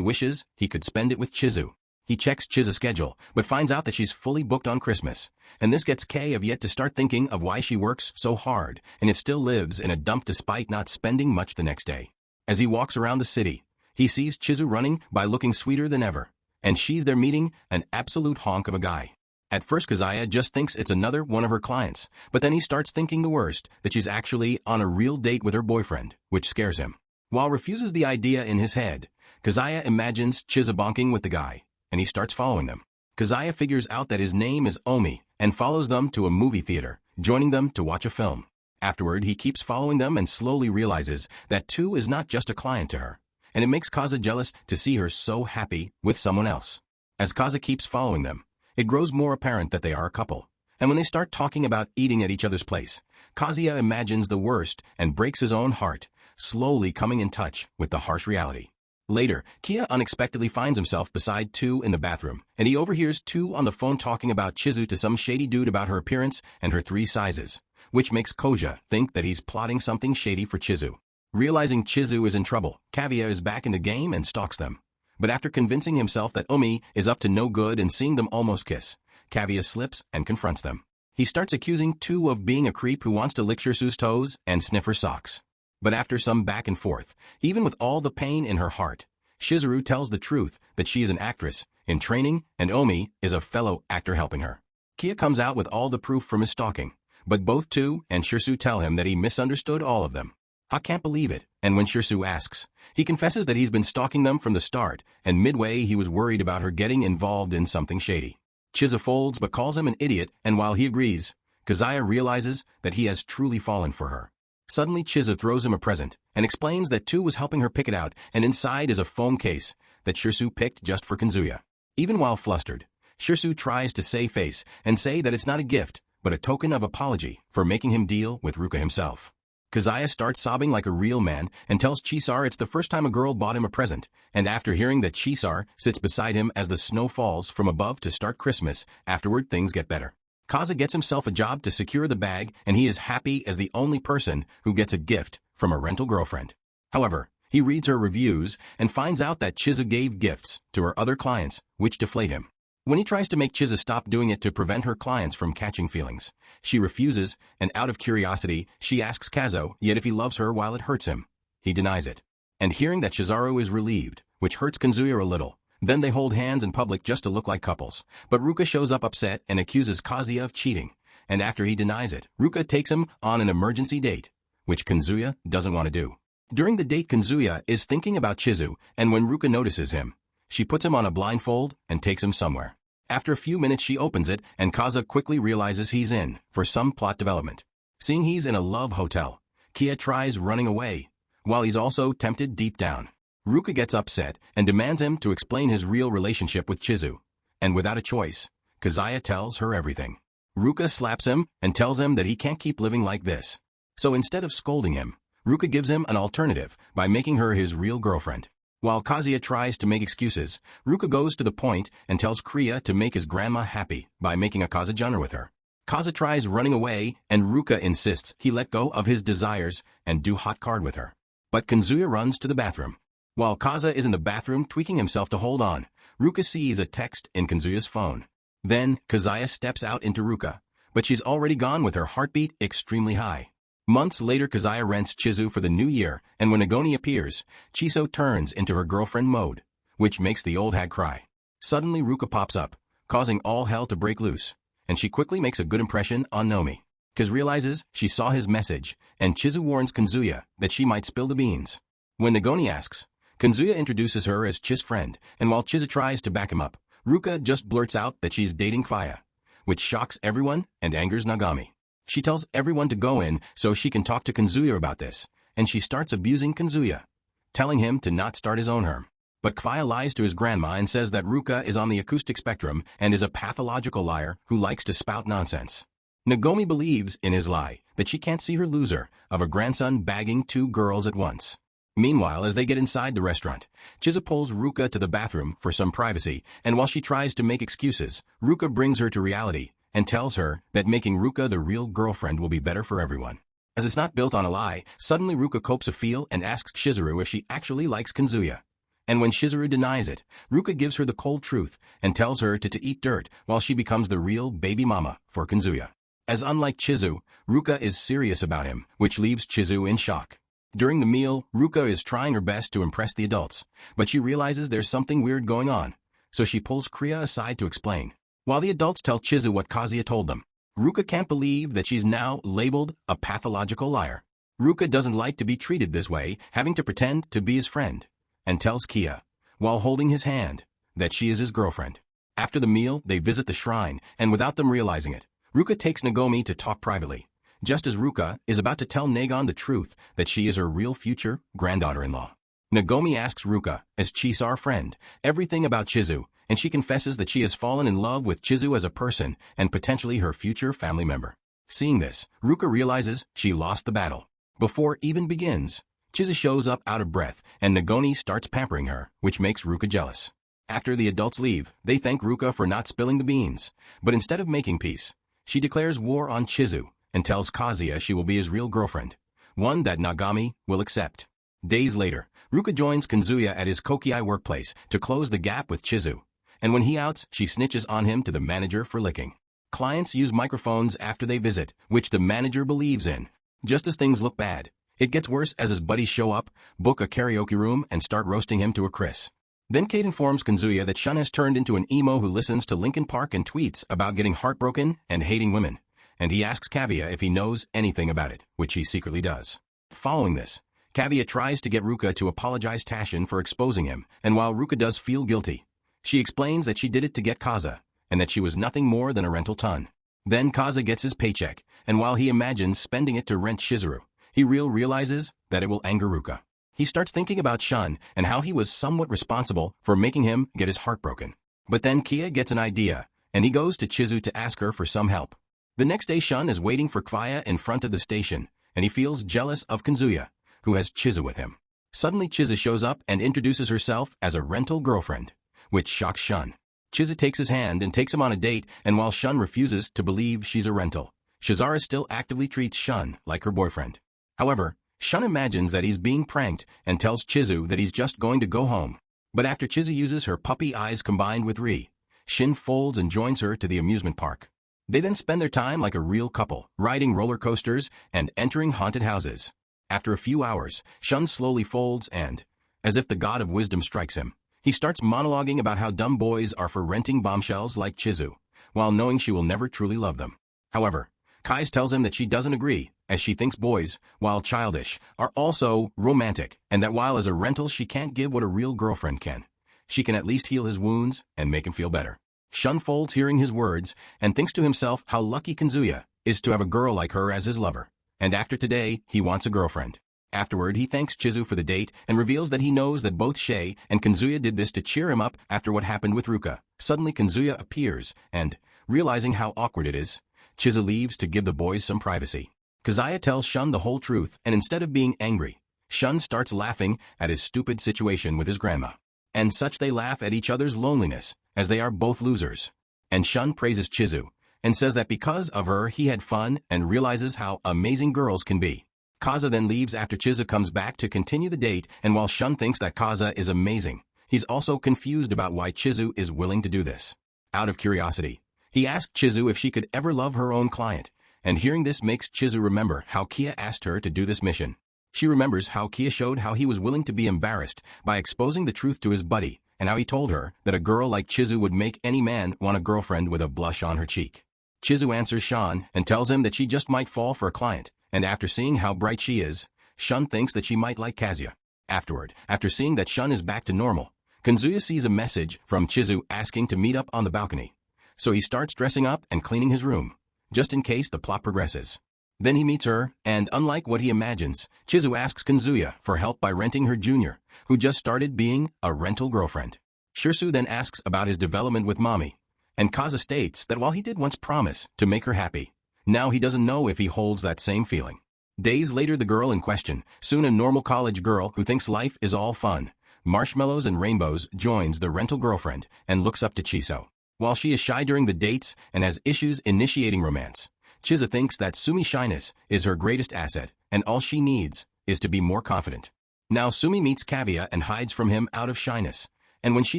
wishes he could spend it with Chizu. He checks Chizu's schedule, but finds out that she's fully booked on Christmas. And this gets Kei of yet to start thinking of why she works so hard, and it still lives in a dump despite not spending much the next day. As he walks around the city, he sees Chizu running by looking sweeter than ever. And she's there meeting an absolute honk of a guy. At first Kazuya just thinks it's another one of her clients, but then he starts thinking the worst, that she's actually on a real date with her boyfriend, which scares him. While refuses the idea in his head, Kazuya imagines Chizu bonking with the guy, and he starts following them. Kazuya figures out that his name is Omi, and follows them to a movie theater, joining them to watch a film. Afterward, he keeps following them and slowly realizes that Tu is not just a client to her, and it makes Kazuya jealous to see her so happy with someone else. As Kazuya keeps following them, it grows more apparent that they are a couple, and when they start talking about eating at each other's place, Kazuya imagines the worst and breaks his own heart, slowly coming in touch with the harsh reality. Later, Kia unexpectedly finds himself beside Tu in the bathroom, and he overhears Tu on the phone talking about Chizu to some shady dude about her appearance and her 3 sizes, which makes Koja think that he's plotting something shady for Chizu. Realizing Chizu is in trouble, Kazuya is back in the game and stalks them. But after convincing himself that Omi is up to no good and seeing them almost kiss, Kazuya slips and confronts them. He starts accusing Tu of being a creep who wants to lick Shirsu's toes and sniff her socks. But after some back and forth, even with all the pain in her heart, Shizuru tells the truth that she is an actress in training and Omi is a fellow actor helping her. Kia comes out with all the proof from his stalking, but both Tu and Shirsu tell him that he misunderstood all of them. I can't believe it, and when Shirsu asks, he confesses that he's been stalking them from the start, and midway he was worried about her getting involved in something shady. Chizu folds but calls him an idiot, and while he agrees, Kazuya realizes that he has truly fallen for her. Suddenly Chizu throws him a present, and explains that Tu was helping her pick it out, and inside is a foam case that Shirsu picked just for Kazuya. Even while flustered, Shirsu tries to save face and say that it's not a gift, but a token of apology for making him deal with Ruka himself. Kazuya starts sobbing like a real man and tells Chisar it's the first time a girl bought him a present, and after hearing that Chisar sits beside him as the snow falls from above to start Christmas, afterward things get better. Kaza gets himself a job to secure the bag, and he is happy as the only person who gets a gift from a rental girlfriend. However, he reads her reviews and finds out that Chizu gave gifts to her other clients, which deflate him. When he tries to make Chizu stop doing it to prevent her clients from catching feelings, she refuses, and out of curiosity, she asks Kazo yet if he loves her while it hurts him. He denies it. And hearing that Shizaru is relieved, which hurts Kazuya a little, then they hold hands in public just to look like couples. But Ruka shows up upset and accuses Kazuya of cheating, and after he denies it, Ruka takes him on an emergency date, which Kazuya doesn't want to do. During the date, Kazuya is thinking about Chizu, and when Ruka notices him, she puts him on a blindfold and takes him somewhere. After a few minutes she opens it, and Kaza quickly realizes he's in for some plot development. Seeing he's in a love hotel, Kia tries running away, while he's also tempted deep down. Ruka gets upset and demands him to explain his real relationship with Chizu, and without a choice, Kazuya tells her everything. Ruka slaps him and tells him that he can't keep living like this. So instead of scolding him, Ruka gives him an alternative by making her his real girlfriend. While Kazuya tries to make excuses, Ruka goes to the point and tells Kriya to make his grandma happy by making a Kazajunner with her. Kaza tries running away, and Ruka insists he let go of his desires and do hot card with her. But Kazuya runs to the bathroom. While Kaza is in the bathroom tweaking himself to hold on, Ruka sees a text in Kazuya's phone. Then, Kazuya steps out into Ruka, but she's already gone with her heartbeat extremely high. Months later, Kazuya rents Chizu for the new year, and when Nagoni appears, Chiso turns into her girlfriend mode, which makes the old hag cry. Suddenly Ruka pops up, causing all hell to break loose, and she quickly makes a good impression on Nomi. Kaz realizes she saw his message, and Chizu warns Kazuya that she might spill the beans. When Nagoni asks, Kazuya introduces her as Chi's friend, and while Chizu tries to back him up, Ruka just blurts out that she's dating Kaya, which shocks everyone and angers Nagami. She tells everyone to go in so she can talk to Kazuya about this, and she starts abusing Kazuya, telling him to not start his own harm. But Kaya lies to his grandma and says that Ruka is on the acoustic spectrum and is a pathological liar who likes to spout nonsense. Nagomi believes in his lie that she can't see her loser of a grandson bagging 2 girls at once. Meanwhile, as they get inside the restaurant, Chizu pulls Ruka to the bathroom for some privacy, and while she tries to make excuses, Ruka brings her to reality and tells her that making Ruka the real girlfriend will be better for everyone. As it's not built on a lie, suddenly Ruka copes a feel and asks Chizuru if she actually likes Kazuya. And when Chizuru denies it, Ruka gives her the cold truth and tells her to eat dirt while she becomes the real baby mama for Kazuya. As unlike Chizu, Ruka is serious about him, which leaves Chizu in shock. During the meal, Ruka is trying her best to impress the adults, but she realizes there's something weird going on, so she pulls Kriya aside to explain. While the adults tell Chizu what Kazuya told them, Ruka can't believe that she's now labeled a pathological liar. Ruka doesn't like to be treated this way, having to pretend to be his friend, and tells Kia, while holding his hand, that she is his girlfriend. After the meal, they visit the shrine, and without them realizing it, Ruka takes Nagomi to talk privately, just as Ruka is about to tell Nagon the truth that she is her real future granddaughter-in-law. Nagomi asks Ruka, as Chisar friend, everything about Chizu, and she confesses that she has fallen in love with Chizu as a person and potentially her future family member. Seeing this, Ruka realizes she lost the battle. Before it even begins, Chizu shows up out of breath, and Nagoni starts pampering her, which makes Ruka jealous. After the adults leave, they thank Ruka for not spilling the beans, but instead of making peace, she declares war on Chizu and tells Kazuya she will be his real girlfriend, one that Nagami will accept. Days later, Ruka joins Kazuya at his Kokiai workplace to close the gap with Chizu, and when he outs, she snitches on him to the manager for licking. Clients use microphones after they visit, which the manager believes in. Just as things look bad, it gets worse as his buddies show up, book a karaoke room, and start roasting him to a crisp. Then Kate informs Kazuya that Shun has turned into an emo who listens to Linkin Park and tweets about getting heartbroken and hating women, and he asks Kaguya if he knows anything about it, which he secretly does. Following this, Kaguya tries to get Ruka to apologize to Tashin for exposing him, and while Ruka does feel guilty, she explains that she did it to get Kaza, and that she was nothing more than a rental ton. Then Kaza gets his paycheck, and while he imagines spending it to rent Chizuru, he realizes that it will anger Ruka. He starts thinking about Shun and how he was somewhat responsible for making him get his heart broken. But then Kia gets an idea, and he goes to Chizu to ask her for some help. The next day Shun is waiting for Kvaya in front of the station, and he feels jealous of Kazuya, who has Chizu with him. Suddenly Chizu shows up and introduces herself as a rental girlfriend, which shocks Shun. Chizu takes his hand and takes him on a date, and while Shun refuses to believe she's a rental, Shizara still actively treats Shun like her boyfriend. However, Shun imagines that he's being pranked and tells Chizu that he's just going to go home. But after Chizu uses her puppy eyes combined with Ri, Shin folds and joins her to the amusement park. They then spend their time like a real couple, riding roller coasters and entering haunted houses. After a few hours, Shun slowly folds and, as if the god of wisdom strikes him, he starts monologuing about how dumb boys are for renting bombshells like Chizu, while knowing she will never truly love them. However, Kais tells him that she doesn't agree, as she thinks boys, while childish, are also romantic, and that while as a rental she can't give what a real girlfriend can, she can at least heal his wounds and make him feel better. Shun folds hearing his words and thinks to himself how lucky Kazuya is to have a girl like her as his lover, and after today, he wants a girlfriend. Afterward, he thanks Chizu for the date and reveals that he knows that both Shay and Kazuya did this to cheer him up after what happened with Ruka. Suddenly Kazuya appears, and, realizing how awkward it is, Chizu leaves to give the boys some privacy. Kazuya tells Shun the whole truth, and instead of being angry, Shun starts laughing at his stupid situation with his grandma. And such they laugh at each other's loneliness, as they are both losers. And Shun praises Chizu, and says that because of her he had fun and realizes how amazing girls can be. Kaza then leaves after Chizu comes back to continue the date, and while Shun thinks that Kaza is amazing, he's also confused about why Chizu is willing to do this. Out of curiosity, he asked Chizu if she could ever love her own client, and hearing this makes Chizu remember how Kia asked her to do this mission. She remembers how Kia showed how he was willing to be embarrassed by exposing the truth to his buddy, and how he told her that a girl like Chizu would make any man want a girlfriend with a blush on her cheek. Chizu answers Shun and tells him that she just might fall for a client, and after seeing how bright she is, Shun thinks that she might like Kazuya. Afterward, after seeing that Shun is back to normal, Kazuya sees a message from Chizu asking to meet up on the balcony. So he starts dressing up and cleaning his room, just in case the plot progresses. Then he meets her, and unlike what he imagines, Chizu asks Kazuya for help by renting her junior, who just started being a rental girlfriend. Shirsu then asks about his development with Mommy, and Kaza states that while he did once promise to make her happy, now he doesn't know if he holds that same feeling. Days later, the girl in question, soon a normal college girl who thinks life is all fun, marshmallows and rainbows, joins the rental girlfriend and looks up to Chiso. While she is shy during the dates and has issues initiating romance, Chizu thinks that Sumi's shyness is her greatest asset, and all she needs is to be more confident. Now Sumi meets Kaguya and hides from him out of shyness, and when she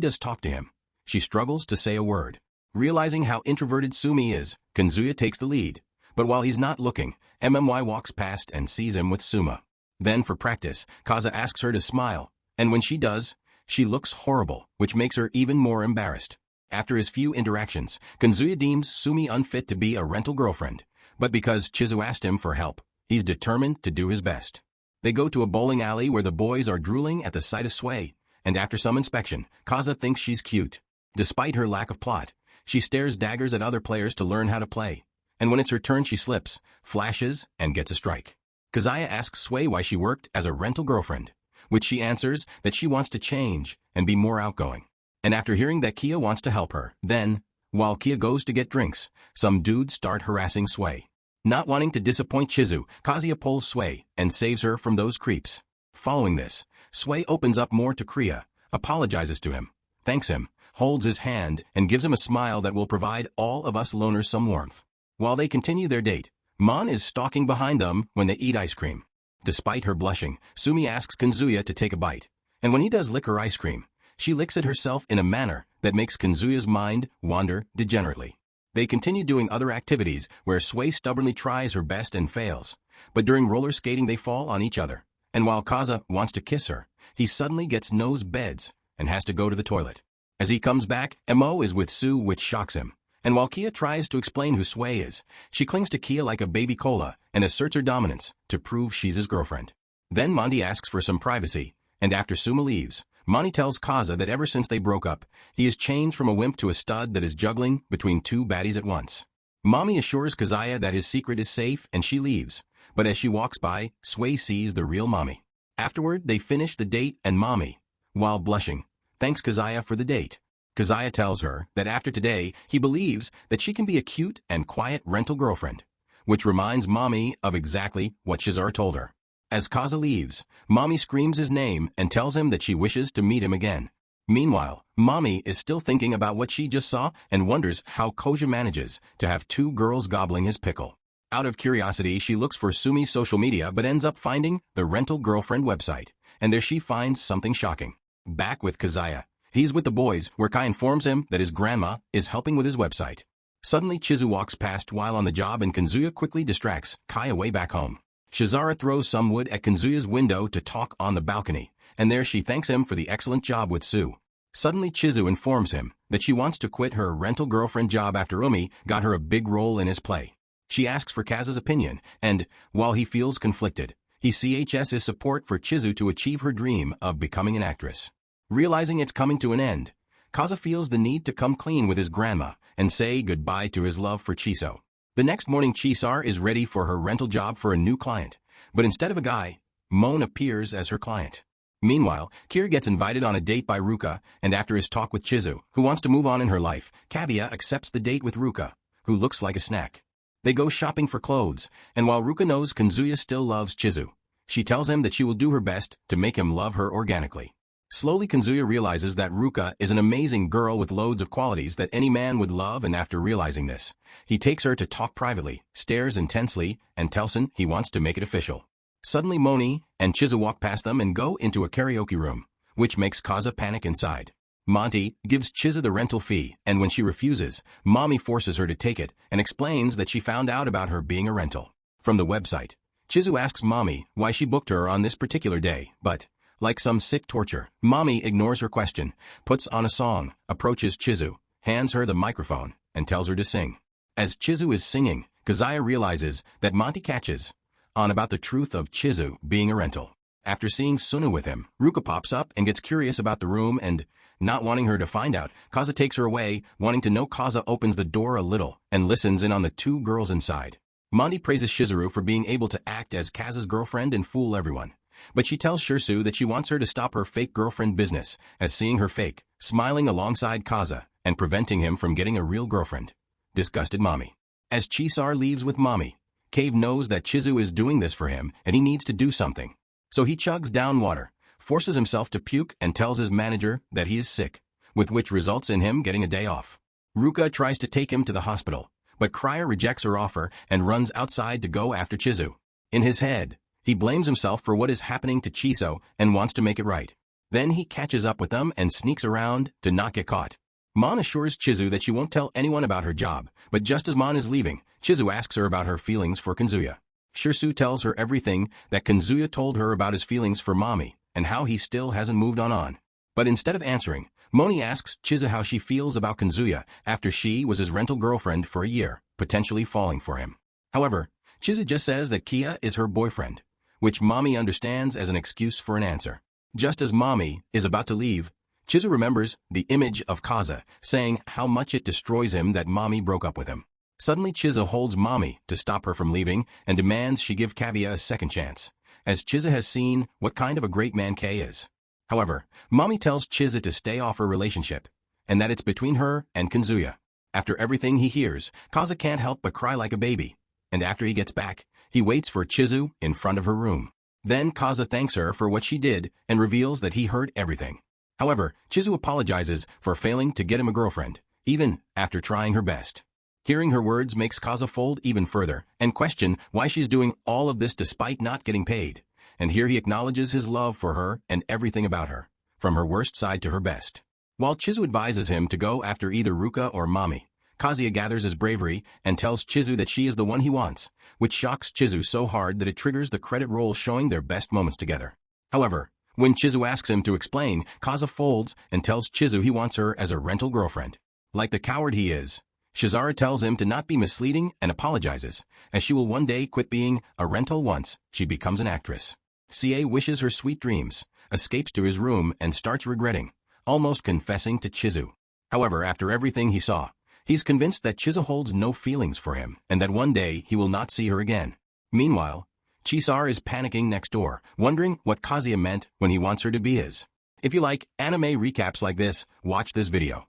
does talk to him, she struggles to say a word. Realizing how introverted Sumi is, Kazuya takes the lead, but while he's not looking, MMY walks past and sees him with Suma. Then for practice, Kaza asks her to smile, and when she does, she looks horrible, which makes her even more embarrassed. After his few interactions, Kazuya deems Sumi unfit to be a rental girlfriend, but because Chizu asked him for help, he's determined to do his best. They go to a bowling alley where the boys are drooling at the sight of Sway, and after some inspection, Kaza thinks she's cute. Despite her lack of plot, she stares daggers at other players to learn how to play, and when it's her turn she slips, flashes, and gets a strike. Kazuya asks Sway why she worked as a rental girlfriend, which she answers that she wants to change and be more outgoing. And after hearing that Kia wants to help her, then, while Kia goes to get drinks, some dudes start harassing Sway. Not wanting to disappoint Chizu, Kazuya pulls Sway and saves her from those creeps. Following this, Sway opens up more to Kriya, apologizes to him, thanks him, holds his hand, and gives him a smile that will provide all of us loners some warmth. While they continue their date, Mon is stalking behind them when they eat ice cream. Despite her blushing, Sumi asks Kazuya to take a bite, and when he does lick her ice cream, she licks it herself in a manner that makes Kazuya's mind wander degenerately. They continue doing other activities where Sway stubbornly tries her best and fails, but during roller skating they fall on each other, and while Kaza wants to kiss her, he suddenly gets nose beds and has to go to the toilet. As he comes back, Mo is with Sue, which shocks him, and while Kia tries to explain who Sway is, she clings to Kia like a baby cola and asserts her dominance to prove she's his girlfriend. Then Monty asks for some privacy, and after Suma leaves, Monty tells Kaza that ever since they broke up, he has changed from a wimp to a stud that is juggling between two baddies at once. Mommy assures Kazuya that his secret is safe and she leaves, but as she walks by, Sway sees the real Mommy. Afterward, they finish the date and Mommy, while blushing, thanks Kazuya for the date. Kazuya tells her that after today, he believes that she can be a cute and quiet rental girlfriend, which reminds Mommy of exactly what Shizuru told her. As Kaza leaves, Mommy screams his name and tells him that she wishes to meet him again. Meanwhile, Mommy is still thinking about what she just saw and wonders how Koja manages to have two girls gobbling his pickle. Out of curiosity, she looks for Sumi's social media but ends up finding the rental girlfriend website, and there she finds something shocking. Back with Kazuya, he's with the boys where Kai informs him that his grandma is helping with his website. Suddenly Chizu walks past while on the job and Kazuya quickly distracts Kai away back home. Shizuru throws some wood at Kazuya's window to talk on the balcony, and there she thanks him for the excellent job with Sue. Suddenly Chizu informs him that she wants to quit her rental girlfriend job after Umi got her a big role in his play. She asks for Kaza's opinion, and, while he feels conflicted, he CHs his support for Chizu to achieve her dream of becoming an actress. Realizing it's coming to an end, Kaza feels the need to come clean with his grandma and say goodbye to his love for Chiso. The next morning Chisar is ready for her rental job for a new client, but instead of a guy, Moan appears as her client. Meanwhile, Kira gets invited on a date by Ruka, and after his talk with Chizu, who wants to move on in her life, Kaguya accepts the date with Ruka, who looks like a snack. They go shopping for clothes, and while Ruka knows Kazuya still loves Chizu, she tells him that she will do her best to make him love her organically. Slowly Kazuya realizes that Ruka is an amazing girl with loads of qualities that any man would love, and after realizing this, he takes her to talk privately, stares intensely, and tells him he wants to make it official. Suddenly Moni and Chizu walk past them and go into a karaoke room, which makes Kaza panic inside. Monty gives Chizu the rental fee, and when she refuses, Mommy forces her to take it and explains that she found out about her being a rental from the website. Chizu asks Mommy why she booked her on this particular day, but, like some sick torture, Mommy ignores her question, puts on a song, approaches Chizu, hands her the microphone, and tells her to sing. As Chizu is singing, Kazuya realizes that Monty catches on about the truth of Chizu being a rental. After seeing Suna with him, Ruka pops up and gets curious about the room and, not wanting her to find out, Kaza takes her away, wanting to know. Kaza opens the door a little and listens in on the two girls inside. Monty praises Shizuru for being able to act as Kaza's girlfriend and fool everyone. But she tells Shirsu that she wants her to stop her fake girlfriend business, as seeing her fake, smiling alongside Kaza, and preventing him from getting a real girlfriend. Disgusted Mommy. As Chisar leaves with Mommy, Cave knows that Chizu is doing this for him and he needs to do something. So he chugs down water, forces himself to puke and tells his manager that he is sick, with which results in him getting a day off. Ruka tries to take him to the hospital, but Crier rejects her offer and runs outside to go after Chizu. In his head, he blames himself for what is happening to Chiso and wants to make it right. Then he catches up with them and sneaks around to not get caught. Mon assures Chizu that she won't tell anyone about her job, but just as Mon is leaving, Chizu asks her about her feelings for Kanzuya. Shirsu tells her everything that Kanzuya told her about his feelings for Mommy and how he still hasn't moved on. But instead of answering, Moni asks Chizu how she feels about Kanzuya after she was his rental girlfriend for a year, potentially falling for him. However, Chizu just says that Kia is her boyfriend, which Mommy understands as an excuse for an answer. Just as Mommy is about to leave, Chizu remembers the image of Kaza, saying how much it destroys him that Mommy broke up with him. Suddenly Chizu holds Mommy to stop her from leaving and demands she give Kaguya a second chance, as Chizu has seen what kind of a great man Kei is. However, Mommy tells Chizu to stay off her relationship, and that it's between her and Kanzuya. After everything he hears, Kaza can't help but cry like a baby, and after he gets back, he waits for Chizu in front of her room. Then Kaza thanks her for what she did and reveals that he heard everything. However, Chizu apologizes for failing to get him a girlfriend, even after trying her best. Hearing her words makes Kaza fold even further and question why she's doing all of this despite not getting paid. And here he acknowledges his love for her and everything about her, from her worst side to her best. While Chizu advises him to go after either Ruka or Mommy, Kazuya gathers his bravery and tells Chizu that she is the one he wants, which shocks Chizu so hard that it triggers the credit roll showing their best moments together. However, when Chizu asks him to explain, Kaza folds and tells Chizu he wants her as a rental girlfriend. Like the coward he is, Shizara tells him to not be misleading and apologizes, as she will one day quit being a rental once she becomes an actress. CA wishes her sweet dreams, escapes to his room and starts regretting, almost confessing to Chizu. However, after everything he saw, he's convinced that Chizu holds no feelings for him and that one day he will not see her again. Meanwhile, Chisar is panicking next door, wondering what Kazuya meant when he wants her to be his. If you like anime recaps like this, watch this video.